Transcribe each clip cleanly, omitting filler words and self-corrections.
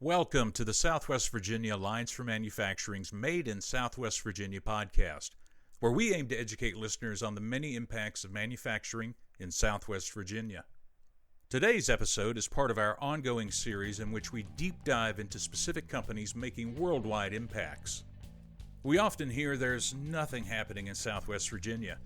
Welcome to the Southwest Virginia Alliance for Manufacturing's Made in Southwest Virginia podcast, where we aim to educate listeners on the many impacts of manufacturing in Southwest Virginia. Today's episode is part of our ongoing series in which we deep dive into specific companies making worldwide impacts. We often hear there's nothing happening in Southwest Virginia.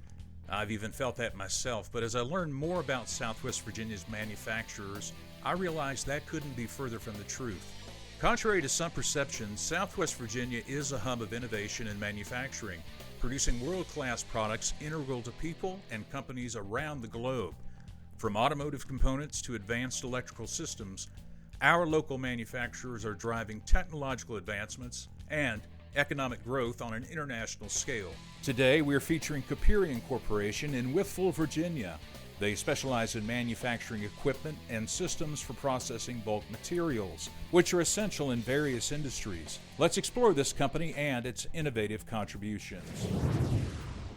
I've even felt that myself, but as I learned more about Southwest Virginia's manufacturers, I realized that couldn't be further from the truth. Contrary to some perceptions, Southwest Virginia is a hub of innovation and manufacturing, producing world-class products integral to people and companies around the globe. From automotive components to advanced electrical systems, our local manufacturers are driving technological advancements and economic growth on an international scale. Today, we're featuring Coperion Corporation in Wytheville, Virginia. They specialize in manufacturing equipment and systems for processing bulk materials, which are essential in various industries. Let's explore this company and its innovative contributions.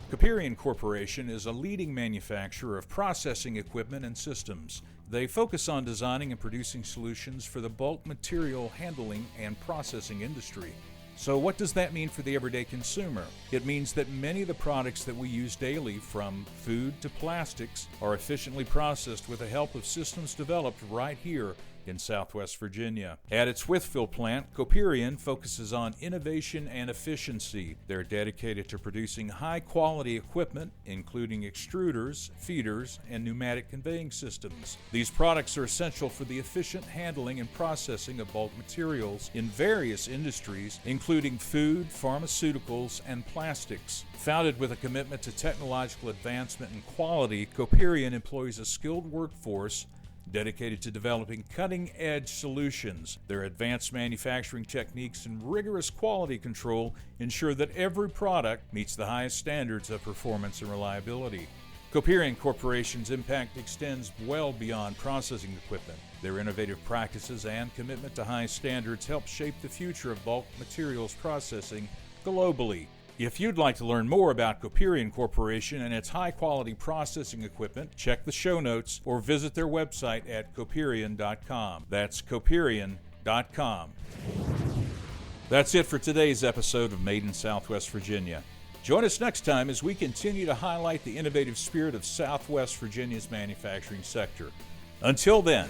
Coperion Corporation is a leading manufacturer of processing equipment and systems. They focus on designing and producing solutions for the bulk material handling and processing industry. So what does that mean for the everyday consumer? It means that many of the products that we use daily, from food to plastics, are efficiently processed with the help of systems developed right here in Southwest Virginia. At its Wytheville plant, Coperion focuses on innovation and efficiency. They're dedicated to producing high-quality equipment, including extruders, feeders, and pneumatic conveying systems. These products are essential for the efficient handling and processing of bulk materials in various industries, including food, pharmaceuticals, and plastics. Founded with a commitment to technological advancement and quality, Coperion employs a skilled workforce dedicated to developing cutting-edge solutions. Their advanced manufacturing techniques and rigorous quality control ensure that every product meets the highest standards of performance and reliability. Coperion Corporation's impact extends well beyond processing equipment. Their innovative practices and commitment to high standards help shape the future of bulk materials processing globally. If you'd like to learn more about Coperion Corporation and its high-quality processing equipment, check the show notes or visit their website at coperion.com. That's coperion.com. That's it for today's episode of Made in Southwest Virginia. Join us next time as we continue to highlight the innovative spirit of Southwest Virginia's manufacturing sector. Until then.